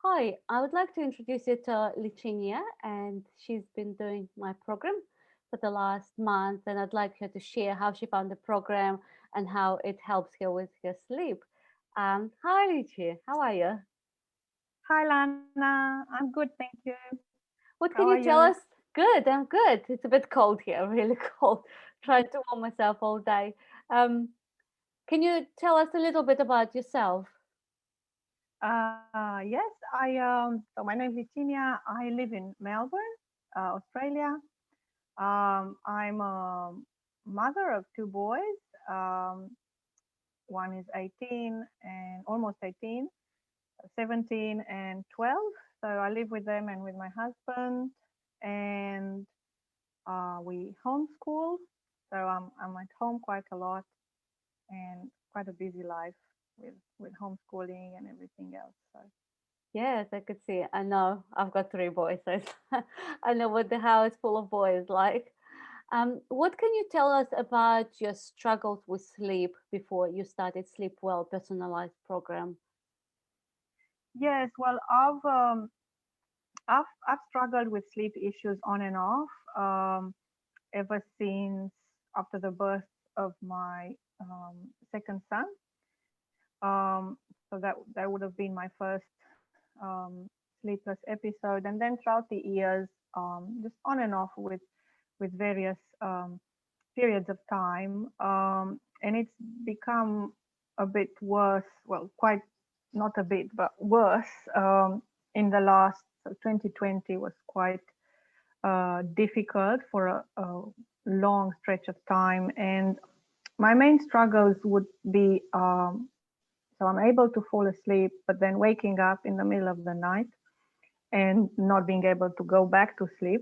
Hi, I would like to introduce you to Licinia, and she's been doing my program for the last month, and I'd like her to share how she found the program and how it helps her with her sleep. Hi, Lici, how are you? Hi Lana, I'm good, thank you. How What are can you you? tell us? Good, I'm good. It's a bit cold here, really cold. Trying to warm myself all day. Um, can you tell us a little bit about yourself? Yes, so my name is Licinia. I live in Melbourne, Australia. I'm a mother of two boys. Um, One is 18 and almost 18, 17 and 12. So I live with them and with my husband, and we homeschool. So I'm at home quite a lot and quite a busy life with homeschooling and everything else. So Yes, I could see. I know. I've got three boys, so I know what the house full of boys like. What can you tell us about your struggles with sleep before you started Sleep Well personalized program? yes, well, I've struggled with sleep issues on and off ever since after the birth of my second son. So that would have been my first sleepless episode, and then throughout the years, just on and off with various periods of time, and it's become a bit worse. Well, quite not a bit, but worse. In the last, so 2020 was quite difficult for a long stretch of time, and my main struggles would be so I'm able to fall asleep, but then waking up in the middle of the night and not being able to go back to sleep.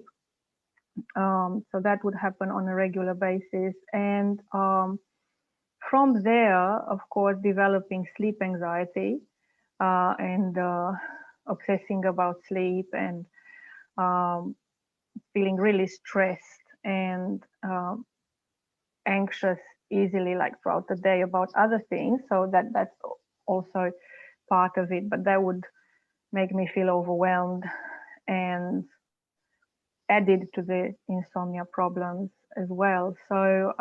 So that would happen on a regular basis. And from there, of course, developing sleep anxiety and obsessing about sleep and um, feeling really stressed and anxious easily, like throughout the day about other things. So that's also part of it. But that would make me feel overwhelmed and added to the insomnia problems as well. So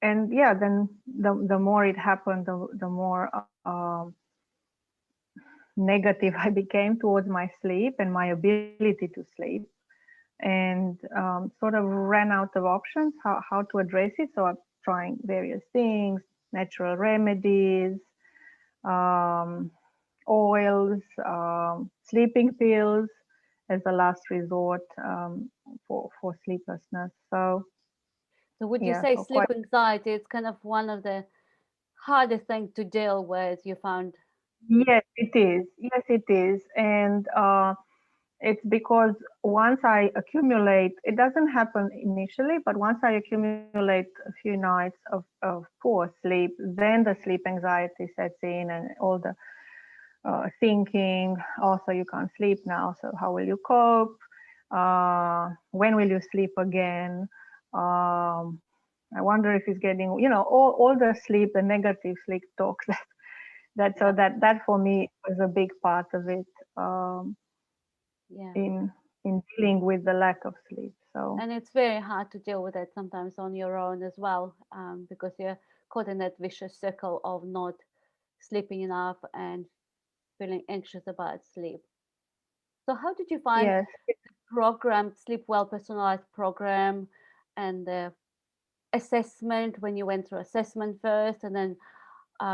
and yeah, then the more it happened, the more negative I became towards my sleep and my ability to sleep, and sort of ran out of options how to address it. So I'm trying various things, natural remedies, um, oils, sleeping pills as a last resort for sleeplessness. So So, would you yeah, say so quite. sleep anxiety is kind of one of the hardest things to deal with? You found? Yes, it is. Yes, it is. And it's because once I accumulate, it doesn't happen initially, but once I accumulate a few nights of poor sleep, then the sleep anxiety sets in and all the thinking, also you can't sleep now, so how will you cope? When will you sleep again? Um, I wonder if he's getting, all the sleep, the negative sleep talks that so Yeah, that for me was a big part of it, um, yeah. in in dealing with the lack of sleep. So And it's very hard to deal with it sometimes on your own as well, because you're caught in that vicious circle of not sleeping enough and feeling anxious about sleep. So, how did you find yes, program, Sleep Well personalized program, and the assessment when you went through assessment first, and then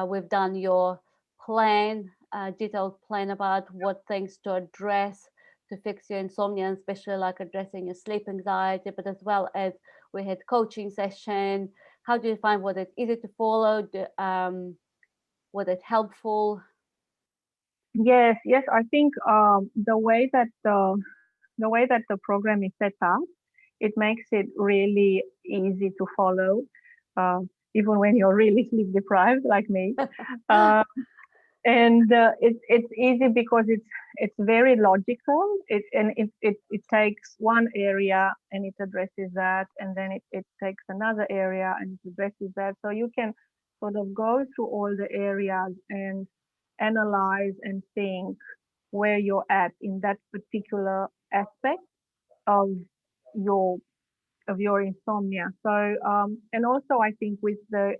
we've done your plan, detailed plan about what things to address to fix your insomnia, and especially like addressing your sleep anxiety, but as well as we had coaching session. How do you find, was it easy to follow? Was it helpful? yes, yes. I think the way that the program is set up, it makes it really easy to follow, uh, even when you're really sleep deprived like me. Uh, and it's easy because it's very logical. It takes one area and it addresses that, and then it takes another area and it addresses that. So you can sort of go through all the areas and analyze and think where you're at in that particular aspect of your your insomnia. So and also I think with the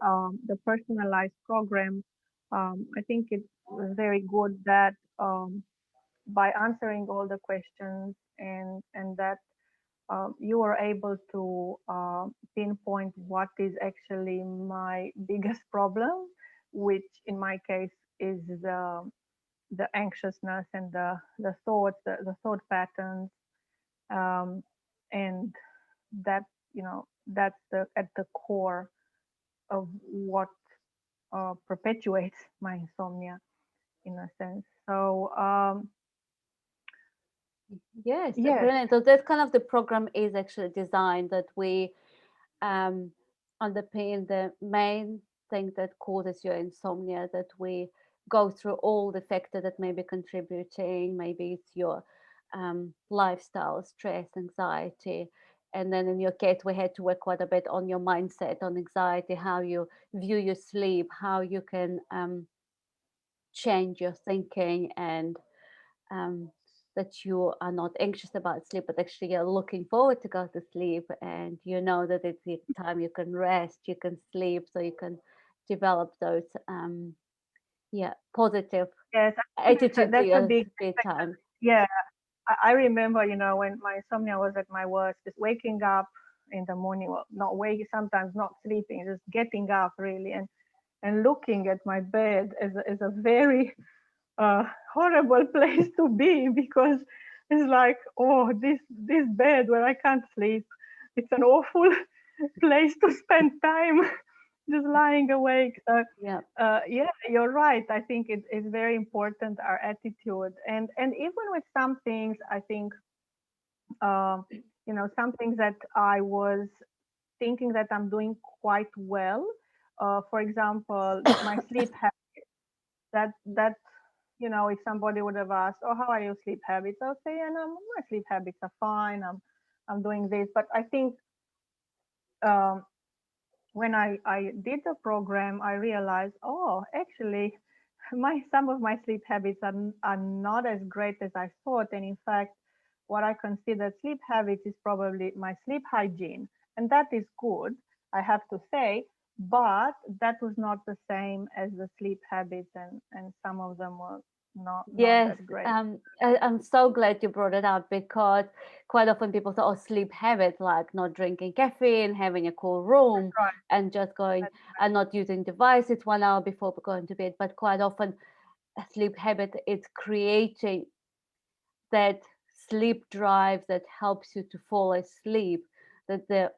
personalized program, I think it was very good that by answering all the questions and that you were able to pinpoint what is actually my biggest problem, which in my case is the anxiousness and the thoughts, the thought patterns, um, and that that's at the core of what perpetuates my insomnia in a sense. So Yes, yes, brilliant. So that kind of the program is actually designed that we um, underpin the main thing that causes your insomnia, that we go through all the factors that may be contributing. Maybe it's your lifestyle, stress, anxiety. And then in your case, we had to work quite a bit on your mindset, on anxiety, how you view your sleep, how you can change your thinking, and um, that you are not anxious about sleep, but actually you're looking forward to go to sleep, and you know that it's the time you can rest, you can sleep, so you can develop those positive yes, I think attitude to that's a your big aspect. bedtime. Yeah, I remember, when my insomnia was at my worst, just waking up in the morning, well, not waking, sometimes not sleeping, just getting up really, and looking at my bed as a very horrible place to be, because it's like, oh, this bed where I can't sleep, it's an awful place to spend time just lying awake. So Yeah. yeah, you're right. I think it's very important, our attitude, and even with some things, I think um, some things that I was thinking that I'm doing quite well. For example, my sleep that if somebody would have asked, oh, how are your sleep habits, I'll say, yeah, no, my sleep habits are fine, I'm doing this. But I think um, when I did the program, I realized, oh, actually my some of my sleep habits are not as great as I thought. And in fact, what I consider sleep habits is probably my sleep hygiene, and that is good, I have to say. But that was not the same as the sleep habits, and some of them were not Yes, that great. I'm so glad you brought it up, because quite often people say, "Oh, sleep habits like not drinking caffeine, having a cool room, Right. and just going That's and not using devices 1 hour before going to bed." But quite often, a sleep habit is creating that sleep drive that helps you to fall asleep. That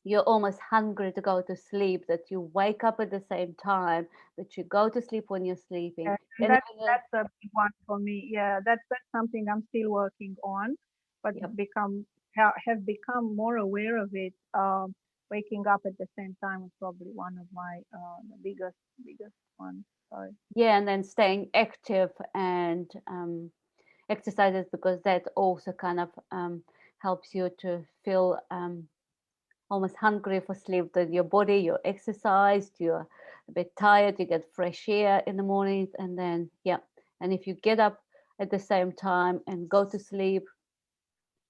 you're almost hungry to go to sleep. That you wake up at the same time. That you go to sleep when you're sleeping. yeah, and And that's a big one for me. Yeah, that's something I'm still working on, but yep. have become more aware of it. Waking up at the same time is probably one of my the biggest ones. So Yeah, and then staying active and exercises, because that also kind of helps you to feel almost hungry for sleep. That your body, you're exercised, you're a bit tired, you get fresh air in the mornings, and then yeah, and if you get up at the same time and go to sleep,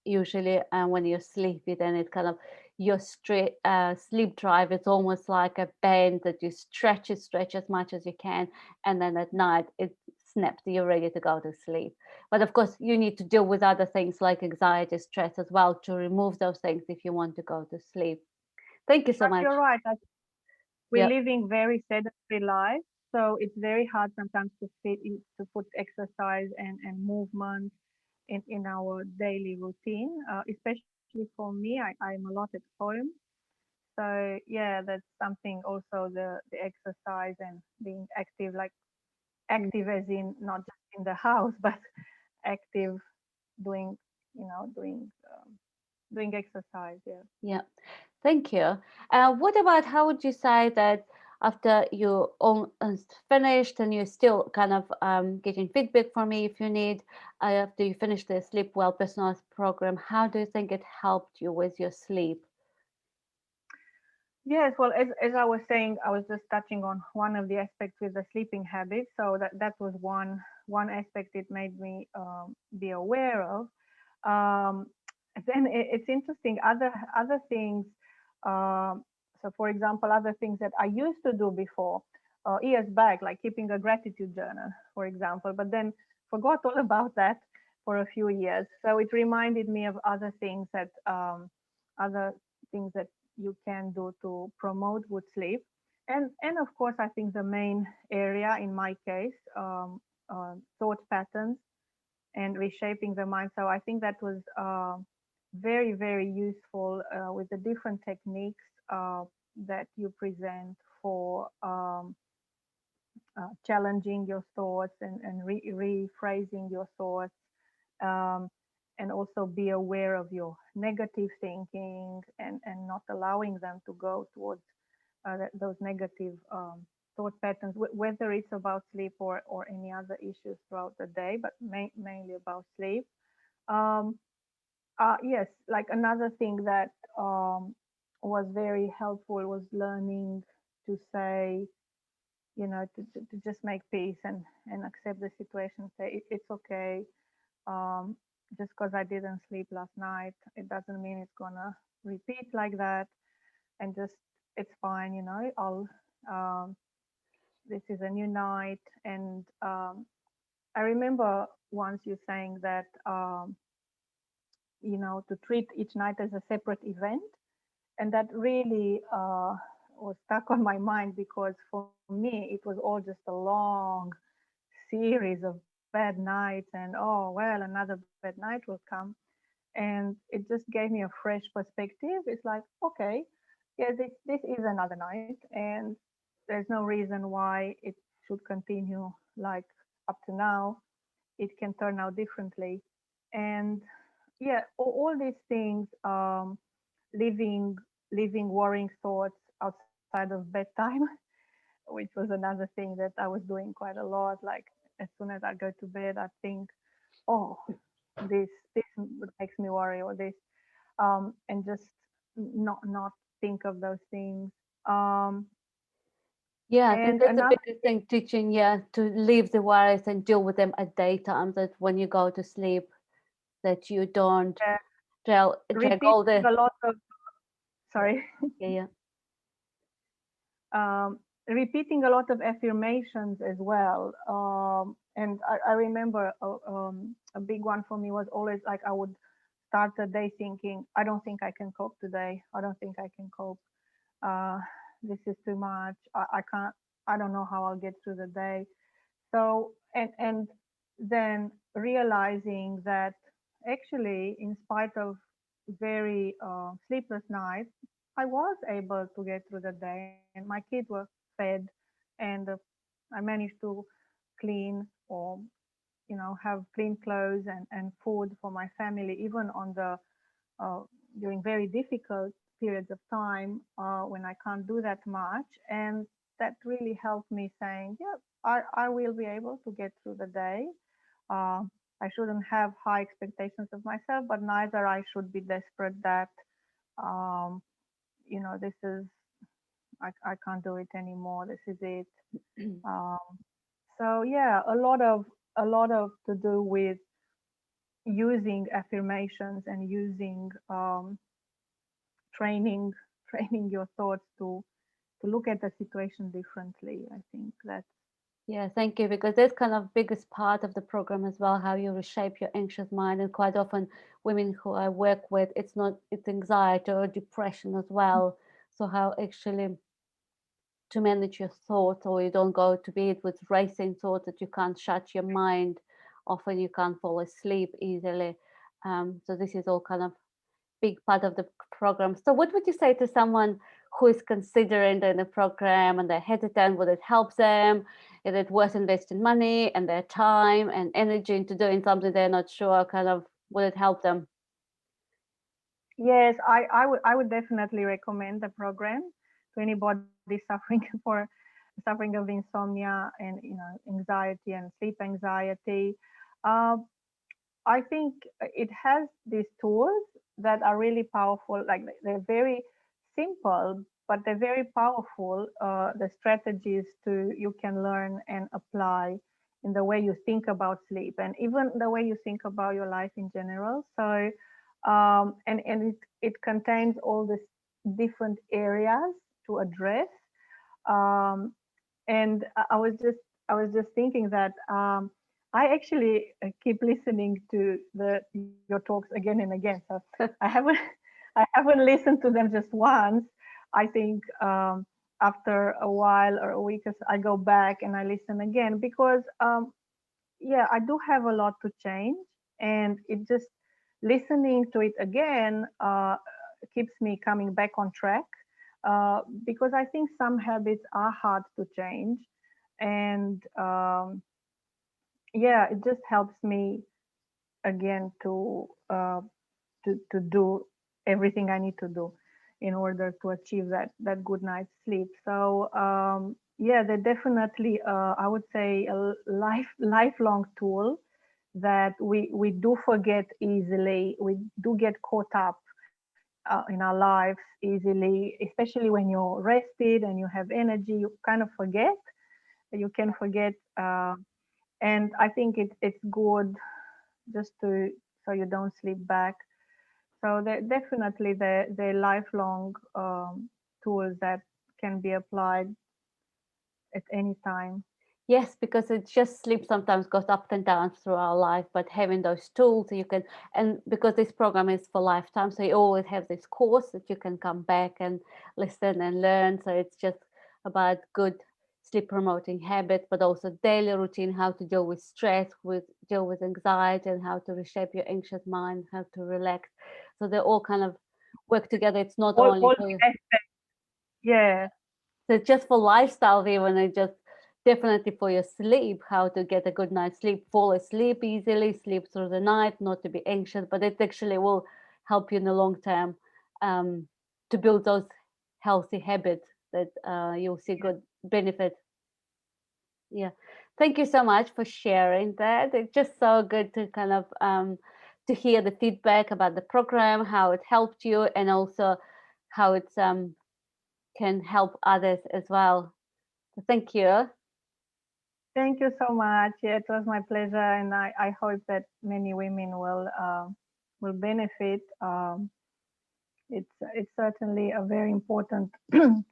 usually when you're sleepy, then it kind of your sleep drive, it's almost like a band that you stretch as much as you can, and then at night it snaps, you're ready to go to sleep. But of course you need to deal with other things like anxiety, stress as well, to remove those things if you want to go to sleep. Thank you so but much. you're right. We're Yeah. living very sedentary lives, so it's very hard sometimes to put exercise and movement in our daily routine. Especially for me, I'm a lot at home, so yeah, that's something. Also, the exercise and being active, like Mm. active as in not just in the house, but active doing doing exercise. Yeah. Yeah, thank you. What about, how would you say that after you almost finished and you're still kind of getting feedback from me if you need, after you finish the Sleep Well personalized program, how do you think it helped you with your sleep? Yes, well, as I was saying, I was just touching on one of the aspects with the sleeping habits. So that was one aspect it made me be aware of. Um, then it's interesting. Other things. Um, so, for example, other things that I used to do before, years back, like keeping a gratitude journal, for example, but then forgot all about that for a few years. So it reminded me of other things that you can do to promote good sleep. And of course, I think the main area in my case, thought patterns and reshaping the mind. So I think that was very, very useful with the different techniques that you present for challenging your thoughts and rephrasing your thoughts, um, and also be aware of your negative thinking and not allowing them to go towards those negative thought patterns, whether it's about sleep or any other issues throughout the day, but mainly about sleep. Um, yes, like another thing that was very helpful was learning to say, to just make peace and accept the situation. Say it's okay. Um, just because I didn't sleep last night, it doesn't mean it's gonna repeat like that. And just it's fine. I'll. Um, this is a new night, and I remember once you saying that. To treat each night as a separate event. And that really was stuck on my mind because for me, it was all just a long series of bad nights and, oh, well, another bad night will come. And it just gave me a fresh perspective. It's like, okay, yeah, this is another night, and there's no reason why it should continue like up to now. It can turn out differently. And yeah, all these things, leaving leaving worrying thoughts outside of bedtime, which was another thing that I was doing quite a lot. Like as soon as I go to bed, I think, oh, this makes me worry, or this, and just not think of those things. Um, Yeah, I think and that's the another biggest thing, thing, teaching, yeah, to leave the worries and deal with them at daytime, that when you go to sleep, that you don't drag repeating all the, a lot of, yeah, sorry, yeah, yeah. repeating a lot of affirmations as well. And I remember a big one for me was always like I would start the day thinking, I don't think I can cope today. I don't think I can cope. Uh, this is too much. I can't. I don't know how I'll get through the day. So and then realizing that actually, in spite of very sleepless nights, I was able to get through the day, and my kids were fed, and I managed to clean or have clean clothes and food for my family, even on the uh, during very difficult periods of time when I can't do that much. And that really helped me saying, yeah, I will be able to get through the day. Uh, I shouldn't have high expectations of myself, but neither I should be desperate that, um, this is, I can't do it anymore. This is it. Um, so yeah, a lot of to do with using affirmations and using training training your thoughts to look at the situation differently. I think that Yeah, thank you. Because that's kind of biggest part of the program as well, how you reshape your anxious mind. And quite often, women who I work with, it's anxiety or depression as well. So how actually to manage your thoughts, or you don't go to bed with racing thoughts, that you can't shut your mind. Often you can't fall asleep easily. So this is all kind of big part of the program. So what would you say to someone who is considering doing the program and they're hesitant? Would it help them? Is it worth investing money and their time and energy into doing something they're not sure? Kind of, would it help them? yes, I would definitely recommend the program to anybody suffering suffering of insomnia and anxiety and sleep anxiety. uh, I think it has these tools that are really powerful. Like they're very simple, but they're very powerful. The strategies to you can learn and apply in the way you think about sleep and even the way you think about your life in general. So, it contains all these different areas to address. Um, and I was just thinking that I actually keep listening to the your talks again and again. So I haven't I haven't listened to them just once. I think after a while or a week, I go back and I listen again because yeah, I do have a lot to change, and it just listening to it again keeps me coming back on track because I think some habits are hard to change, and yeah, it just helps me again to do everything I need to do in order to achieve that good night's sleep. So yeah, they're definitely I would say a lifelong tool that we do forget easily. We do get caught up in our lives easily, especially when you're rested and you have energy. You kind of forget. You can forget, and I think it's good just to so you don't slip back. So they're definitely they're lifelong tools that can be applied at any time. Yes, because it just sleep sometimes goes up and down through our life, but having those tools you can, and because this program is for lifetime, so you always have this course that you can come back and listen and learn. So it's just about good sleep promoting habits, but also daily routine, how to deal with stress, with deal with anxiety, and how to reshape your anxious mind, how to relax. So they all kind of work together. It's not only All for you. the aspects, yeah, So just for lifestyle, even it just definitely for your sleep, how to get a good night's sleep, fall asleep easily, sleep through the night, not to be anxious, but it actually will help you in the long term to build those healthy habits that you'll see yeah. good benefit. Yeah. Thank you so much for sharing that. It's just so good to kind of to hear the feedback about the program, how it helped you, and also how it's can help others as well. So thank you. Thank you so much. Yeah, it was my pleasure, and I hope that many women will benefit. It's certainly a very important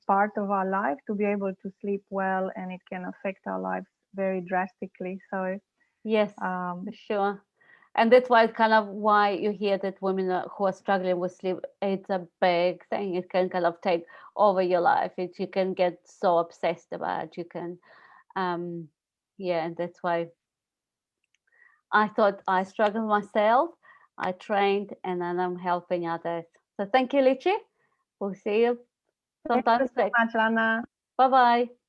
part of our life to be able to sleep well, and it can affect our lives very drastically. So Yes, for um, sure. And that's why kind of why you hear that women who are struggling with sleep, it's a big thing. It can kind of take over your life. It you can get so obsessed about. You can, um, yeah, and that's why I thought I struggled myself. I trained, and then I'm helping others. So thank you, Lichi. We'll see you thank you sometimes so back. much, Lana. Bye bye.